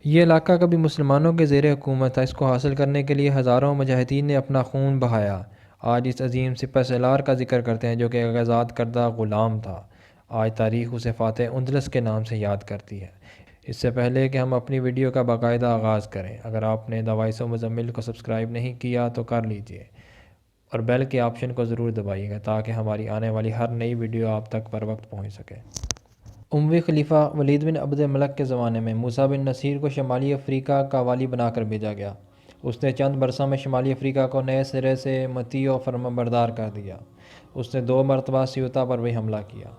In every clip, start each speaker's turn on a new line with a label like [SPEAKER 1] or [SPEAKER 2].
[SPEAKER 1] یہ علاقہ کبھی مسلمانوں کے زیر حکومت تھا۔ اس کو حاصل کرنے کے لیے ہزاروں مجاہدین نے اپنا خون بہایا۔ آج اس عظیم سپہ سالار کا ذکر کرتے ہیں جو کہ ایک آزاد کردہ غلام تھا۔ آج تاریخ اسے فاتح اندلس کے نام سے یاد کرتی ہے۔ اس سے پہلے کہ ہم اپنی ویڈیو کا باقاعدہ آغاز کریں، اگر آپ نے دی وائس آف مزمل کو سبسکرائب نہیں کیا تو کر لیجئے اور بیل کے آپشن کو ضرور دبائیے گا تاکہ ہماری آنے والی ہر نئی ویڈیو آپ تک پر وقت پہنچ سکے۔ اموی خلیفہ ولید بن عبد الملک کے زمانے میں موسیٰ بن نصیر کو شمالی افریقہ کا والی بنا کر بھیجا گیا۔ اس نے چند برسوں میں شمالی افریقہ کو نئے سرے سے مطیع و فرمانبردار کر دیا۔ اس نے 2 مرتبہ سیوطا پر بھی حملہ کیا،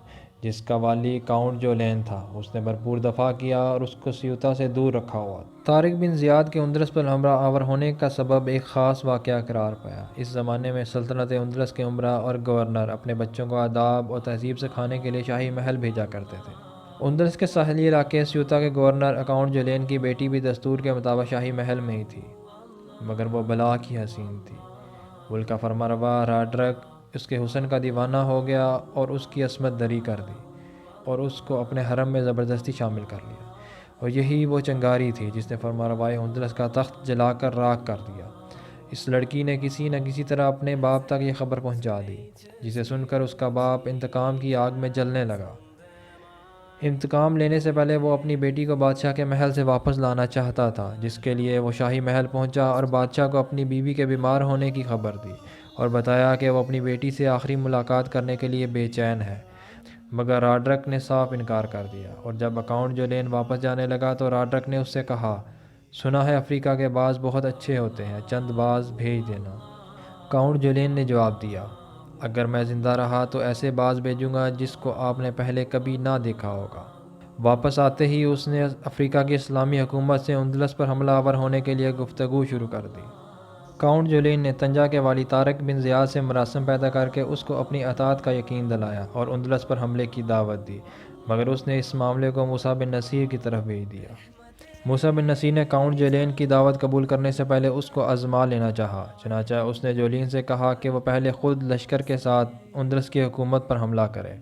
[SPEAKER 1] جس کا والی کاؤنٹ جولین تھا۔ اس نے بھرپور دفاع کیا اور اس کو سیوطا سے دور رکھا ہوا۔ طارق بن زیاد کے اندلس پر ہمراہ آور ہونے کا سبب ایک خاص واقعہ قرار پایا۔ اس زمانے میں سلطنت اندلس کے امراء اور گورنر اپنے بچوں کو آداب اور تہذیب سکھانے کے لیے شاہی محل بھیجا کرتے تھے۔ اندلس کے ساحلی علاقے سیوطا کے گورنر اکاؤنٹ جولین کی بیٹی بھی دستور کے مطابق شاہی محل میں ہی تھی، مگر وہ بلا کی حسین تھی۔ ملک کا فرمانروا راڈرک اس کے حسن کا دیوانہ ہو گیا اور اس کی عصمت دری کر دی اور اس کو اپنے حرم میں زبردستی شامل کر لیا، اور یہی وہ چنگاری تھی جس نے فرمانروائے اندلس کا تخت جلا کر راکھ کر دیا۔ اس لڑکی نے کسی نہ کسی طرح اپنے باپ تک یہ خبر پہنچا دی، جسے سن کر اس کا باپ انتقام کی آگ میں جلنے لگا۔ انتقام لینے سے پہلے وہ اپنی بیٹی کو بادشاہ کے محل سے واپس لانا چاہتا تھا، جس کے لیے وہ شاہی محل پہنچا اور بادشاہ کو اپنی بیوی کے بیمار ہونے کی خبر دی اور بتایا کہ وہ اپنی بیٹی سے آخری ملاقات کرنے کے لیے بے چین ہے، مگر راڈرک نے صاف انکار کر دیا۔ اور جب اکاؤنٹ جولین واپس جانے لگا تو راڈرک نے اس سے کہا، سنا ہے افریقہ کے باز بہت اچھے ہوتے ہیں، چند باز بھیج دینا۔ اکاؤنٹ جولین نے جواب دیا، اگر میں زندہ رہا تو ایسے باز بھیجوں گا جس کو آپ نے پہلے کبھی نہ دیکھا ہوگا۔ واپس آتے ہی اس نے افریقہ کی اسلامی حکومت سے اندلس پر حملہ آور ہونے کے لیے گفتگو شروع کر دی۔ اکاؤنٹ جولین نے طنجہ کے والی طارق بن زیاد سے مراسم پیدا کر کے اس کو اپنی اطاعت کا یقین دلایا اور اندلس پر حملے کی دعوت دی، مگر اس نے اس معاملے کو موسیٰ بن نصیر کی طرف بھیج دیا۔ موسیٰ بن نصیر نے اکاؤنٹ جولین کی دعوت قبول کرنے سے پہلے اس کو آزما لینا چاہا، چنانچہ اس نے جولین سے کہا کہ وہ پہلے خود لشکر کے ساتھ اندلس کی حکومت پر حملہ کرے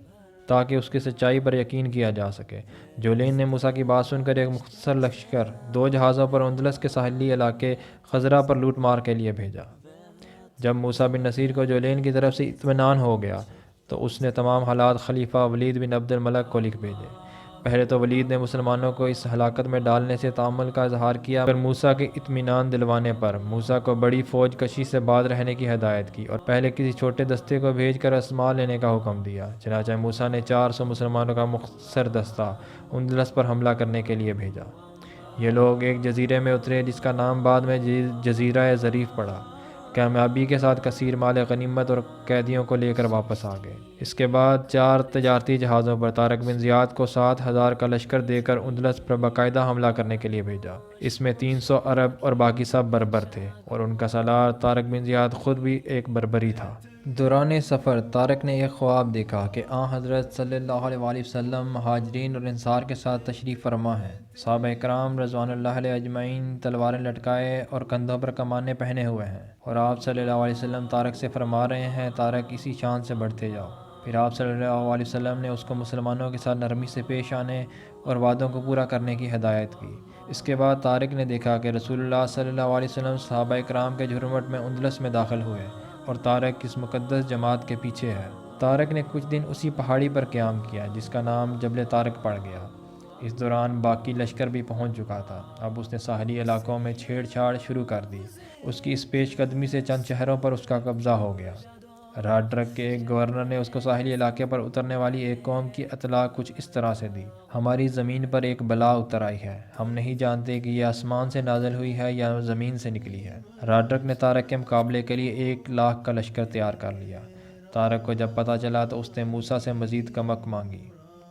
[SPEAKER 1] تاکہ اس کی سچائی پر یقین کیا جا سکے۔ جولین نے موسیٰ کی بات سن کر ایک مختصر لشکر 2 جہازوں پر اندلس کے ساحلی علاقے خزرہ پر لوٹ مار کے لیے بھیجا۔ جب موسیٰ بن نصیر کو جولین کی طرف سے اطمینان ہو گیا تو اس نے تمام حالات خلیفہ ولید بن عبد الملک کو لکھ بھیجے۔ پہلے تو ولید نے مسلمانوں کو اس ہلاکت میں ڈالنے سے تعامل کا اظہار کیا، مگر موسیٰ کے اطمینان دلوانے پر موسیٰ کو بڑی فوج کشی سے باز رہنے کی ہدایت کی اور پہلے کسی چھوٹے دستے کو بھیج کر اسماء لینے کا حکم دیا۔ چنانچہ موسیٰ نے 400 مسلمانوں کا مختصر دستہ اندلس پر حملہ کرنے کے لیے بھیجا۔ یہ لوگ ایک جزیرے میں اترے جس کا نام بعد میں جزیرہ ظریف پڑا۔ کامیابی کے ساتھ کثیر مال غنیمت اور قیدیوں کو لے کر واپس آ گئے۔ اس کے بعد 4 تجارتی جہازوں پر طارق بن زیاد کو 7,000 کا لشکر دے کر اندلس پر باقاعدہ حملہ کرنے کے لیے بھیجا۔ اس میں 300 عرب اور باقی سب بربر تھے، اور ان کا سالار طارق بن زیاد خود بھی ایک بربری تھا۔ دوران سفر طارق نے ایک خواب دیکھا کہ حضرت صلی اللہ علیہ وآلہ وسلم مہاجرین اور انصار کے ساتھ تشریف فرما ہیں۔ صحابہ اکرام رضوان اللہ علیہ اجمعین تلواریں لٹکائے اور کندھوں پر کمانیں پہنے ہوئے ہیں، اور آپ صلی اللہ علیہ وسلم طارق سے فرما رہے ہیں، طارق اسی شان سے بڑھتے جاؤ۔ پھر آپ صلی اللہ علیہ وسلم نے اس کو مسلمانوں کے ساتھ نرمی سے پیش آنے اور وعدوں کو پورا کرنے کی ہدایت کی۔ اس کے بعد طارق نے دیکھا کہ رسول اللہ صلی اللہ علیہ وسلم صحابہ اکرام کے جھرمٹ میں اندلس میں داخل ہوئے، اور طارق اس مقدس جماعت کے پیچھے ہے۔ طارق نے کچھ دن اسی پہاڑی پر قیام کیا جس کا نام جبل طارق پڑ گیا۔ اس دوران باقی لشکر بھی پہنچ چکا تھا۔ اب اس نے ساحلی علاقوں میں چھیڑ چھاڑ شروع کر دی۔ اس کی اس پیش قدمی سے چند شہروں پر اس کا قبضہ ہو گیا۔ راڈرک کے ایک گورنر نے اس کو ساحلی علاقے پر اترنے والی ایک قوم کی اطلاع کچھ اس طرح سے دی، ہماری زمین پر ایک بلا اتر آئی ہے، ہم نہیں جانتے کہ یہ آسمان سے نازل ہوئی ہے یا زمین سے نکلی ہے۔ راڈرک نے طارق کے مقابلے کے لیے 1,00,000 کا لشکر تیار کر لیا۔ طارق کو جب پتہ چلا تو اس نے موسیٰ سے مزید کمک مانگی،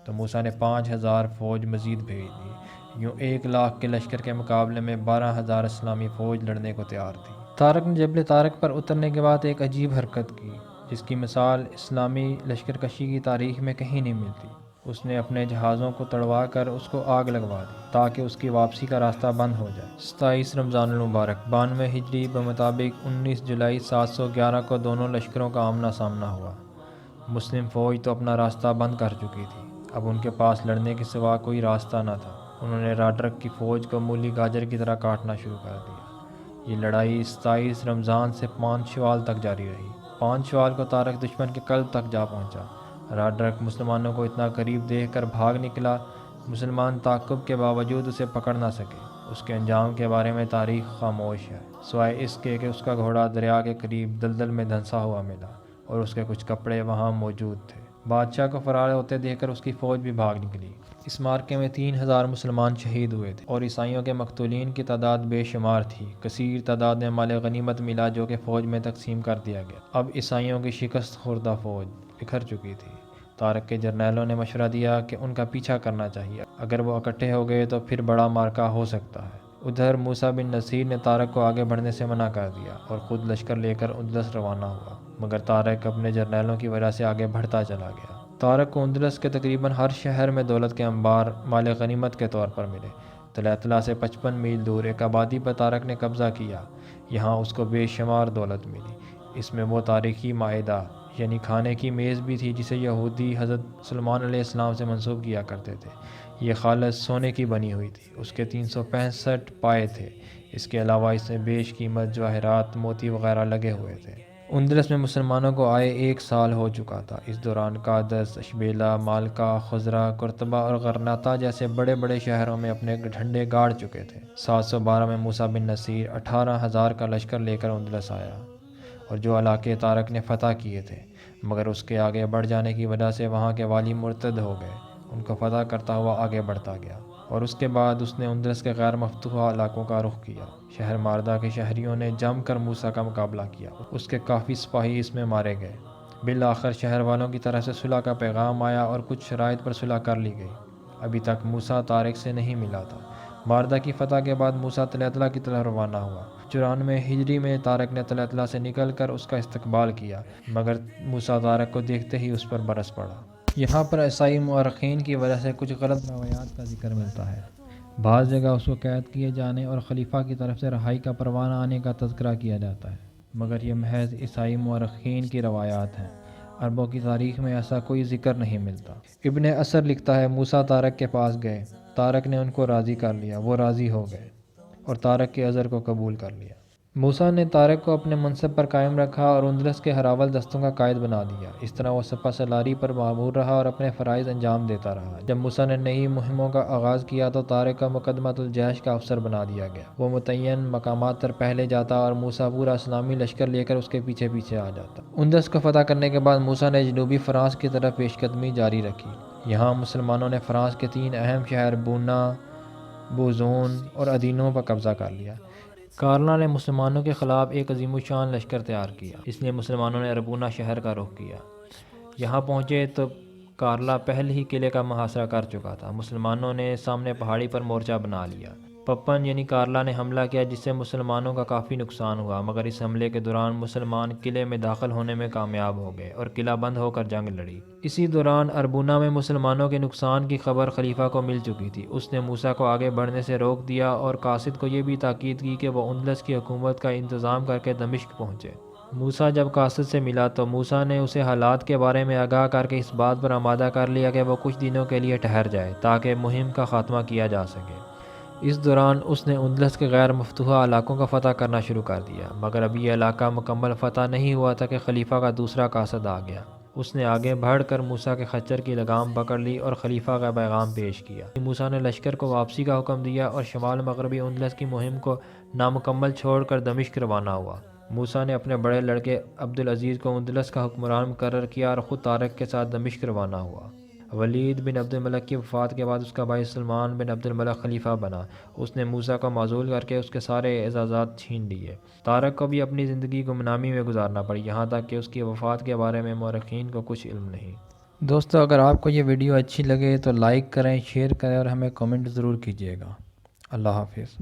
[SPEAKER 1] تو موسیٰ نے 5,000 فوج مزید بھیج دی۔ یوں 1,00,000 کے لشکر کے مقابلے میں 12,000 اسلامی فوج لڑنے کو تیار تھی۔ طارق نے جبل طارق پر اترنے کے بعد ایک عجیب حرکت کی جس کی مثال اسلامی لشکر کشی کی تاریخ میں کہیں نہیں ملتی۔ اس نے اپنے جہازوں کو تڑوا کر اس کو آگ لگوا دی تاکہ اس کی واپسی کا راستہ بند ہو جائے۔ 27 رمضان المبارک 92 ہجری بمطابق 19 جولائی 711 کو دونوں لشکروں کا آمنا سامنا ہوا۔ مسلم فوج تو اپنا راستہ بند کر چکی تھی، اب ان کے پاس لڑنے کے سوا کوئی راستہ نہ تھا۔ انہوں نے راڈرک کی فوج کو مولی گاجر کی طرح کاٹنا شروع کر دیا۔ یہ لڑائی 27 رمضان سے 5 شوال تک جاری رہی۔ 5 شوال کو طارق دشمن کے قلب تک جا پہنچا۔ راڈرک مسلمانوں کو اتنا قریب دیکھ کر بھاگ نکلا۔ مسلمان تعاقب کے باوجود اسے پکڑ نہ سکے۔ اس کے انجام کے بارے میں تاریخ خاموش ہے، سوائے اس کے کہ اس کا گھوڑا دریا کے قریب دلدل میں دھنسا ہوا ملا اور اس کے کچھ کپڑے وہاں موجود تھے۔ بادشاہ کو فرار ہوتے دیکھ کر اس کی فوج بھی بھاگ نکلی۔ اس معرکے میں 3000 مسلمان شہید ہوئے تھے اور عیسائیوں کے مقتولین کی تعداد بے شمار تھی۔ کثیر تعداد میں مال غنیمت ملا جو کہ فوج میں تقسیم کر دیا گیا۔ اب عیسائیوں کی شکست خوردہ فوج بکھر چکی تھی۔ طارق کے جرنیلوں نے مشورہ دیا کہ ان کا پیچھا کرنا چاہیے، اگر وہ اکٹھے ہو گئے تو پھر بڑا معرکہ ہو سکتا ہے۔ ادھر موسیٰ بن نصیر نے طارق کو آگے بڑھنے سے منع کر دیا اور خود لشکر لے کر اندلس روانہ ہوا، مگر طارق اپنے جرنیلوں کی وجہ سے آگے بڑھتا چلا گیا۔ طارق کو اندلس کے تقریباً ہر شہر میں دولت کے انبار مال غنیمت کے طور پر ملے۔ طلحہ سے 55 میل دور ایک آبادی پر طارق نے قبضہ کیا۔ یہاں اس کو بے شمار دولت ملی۔ اس میں وہ تاریخی مائدہ یعنی کھانے کی میز بھی تھی جسے یہودی حضرت سلیمان علیہ السلام سے منسوب کیا کرتے تھے۔ یہ خالص سونے کی بنی ہوئی تھی۔ اس کے 365 پائے تھے۔ اس کے علاوہ اس میں بیش قیمت جواہرات، موتی وغیرہ لگے ہوئے تھے۔ اندلس میں مسلمانوں کو آئے 1 سال ہو چکا تھا۔ اس دوران قادس، اشبیلا، مالکا، خزرہ، قرطبہ اور غرناطہ جیسے بڑے بڑے شہروں میں اپنے جھنڈے گاڑ چکے تھے۔ 712 میں موسیٰ بن نصیر 18,000 کا لشکر لے کر اندلس آیا اور جو علاقے طارق نے فتح کیے تھے، مگر اس کے آگے بڑھ جانے کی وجہ سے وہاں کے والی مرتد ہو گئے، ان کو فتح کرتا ہوا آگے بڑھتا گیا اور اس کے بعد اس نے اندلس کے غیر مفتوحہ علاقوں کا رخ کیا۔ شہر ماردہ کے شہریوں نے جم کر موسیٰ کا مقابلہ کیا، اس کے کافی سپاہی اس میں مارے گئے۔ بالآخر شہر والوں کی طرف سے صلح کا پیغام آیا اور کچھ شرائط پر صلح کر لی گئی۔ ابھی تک موسیٰ طارق سے نہیں ملا تھا۔ ماردہ کی فتح کے بعد موسیٰ طلحہ کی طرف روانہ ہوا۔ 94 ہجری میں طارق نے طلحہ سے نکل کر اس کا استقبال کیا، مگر موسیٰ طارق کو دیکھتے ہی اس پر برس پڑا۔ یہاں پر عیسائی مورخین کی وجہ سے کچھ غلط روایات کا ذکر ملتا ہے۔ بعض جگہ اس کو قید کیے جانے اور خلیفہ کی طرف سے رہائی کا پروانہ آنے کا تذکرہ کیا جاتا ہے، مگر یہ محض عیسائی مورخین کی روایات ہیں۔ عربوں کی تاریخ میں ایسا کوئی ذکر نہیں ملتا۔ ابن اثر لکھتا ہے موسیٰ طارق کے پاس گئے، طارق نے ان کو راضی کر لیا، وہ راضی ہو گئے اور طارق کے عذر کو قبول کر لیا۔ موسیٰ نے طارق کو اپنے منصب پر قائم رکھا اور اندلس کے ہراول دستوں کا قائد بنا دیا۔ اس طرح وہ سپہ سالاری پر مامور رہا اور اپنے فرائض انجام دیتا رہا۔ جب موسیٰ نے نئی مہموں کا آغاز کیا تو طارق کا مقدمۃ الجیش کا افسر بنا دیا گیا۔ وہ متعین مقامات پر پہلے جاتا اور موسیٰ پورا اسلامی لشکر لے کر اس کے پیچھے پیچھے آ جاتا۔ اندلس کو فتح کرنے کے بعد موسیٰ نے جنوبی فرانس کی طرف پیش قدمی جاری رکھی۔ یہاں مسلمانوں نے فرانس کے 3 اہم شہر بونا، بوزون اور ادینوں پر قبضہ کر لیا۔ کارلا نے مسلمانوں کے خلاف ایک عظیم الشان لشکر تیار کیا، اس لیے مسلمانوں نے اربونا شہر کا رخ کیا۔ یہاں پہنچے تو کارلا پہلے ہی قلعے کا محاصرہ کر چکا تھا۔ مسلمانوں نے سامنے پہاڑی پر مورچہ بنا لیا۔ پپن یعنی کارلا نے حملہ کیا جس سے مسلمانوں کا کافی نقصان ہوا، مگر اس حملے کے دوران مسلمان قلعے میں داخل ہونے میں کامیاب ہو گئے اور قلعہ بند ہو کر جنگ لڑی۔ اسی دوران اربونا میں مسلمانوں کے نقصان کی خبر خلیفہ کو مل چکی تھی۔ اس نے موسیٰ کو آگے بڑھنے سے روک دیا اور قاصد کو یہ بھی تاکید کی کہ وہ اندلس کی حکومت کا انتظام کر کے دمشق پہنچے۔ موسیٰ جب قاصد سے ملا تو موسیٰ نے اسے حالات کے بارے میں آگاہ کر کے اس بات پر آمادہ کر لیا کہ وہ کچھ دنوں کے لیے ٹھہر جائے تاکہ مہم کا خاتمہ کیا جا سکے۔ اس دوران اس نے اندلس کے غیر مفتوحہ علاقوں کا فتح کرنا شروع کر دیا، مگر ابھی یہ علاقہ مکمل فتح نہیں ہوا تھا کہ خلیفہ کا دوسرا قاصد آ گیا۔ اس نے آگے بڑھ کر موسیٰ کے خچر کی لگام پکڑ لی اور خلیفہ کا پیغام پیش کیا۔ موسیٰ نے لشکر کو واپسی کا حکم دیا اور شمال مغربی اندلس کی مہم کو نامکمل چھوڑ کر دمشق روانہ ہوا۔ موسیٰ نے اپنے بڑے لڑکے عبدالعزیز کو اندلس کا حکمران مقرر کیا اور خود طارق کے ساتھ دمشق روانہ ہوا۔ ولید بن عبد الملک کی وفات کے بعد اس کا بھائی سلمان بن عبد الملک خلیفہ بنا۔ اس نے موسیٰ کو معزول کر کے اس کے سارے اعزازات چھین لیے۔ طارق کو بھی اپنی زندگی گمنامی میں گزارنا پڑی، یہاں تک کہ اس کی وفات کے بارے میں مورخین کو کچھ علم نہیں۔ دوستو، اگر آپ کو یہ ویڈیو اچھی لگے تو لائک کریں، شیئر کریں اور ہمیں کمنٹ ضرور کیجیے گا۔ اللہ حافظ۔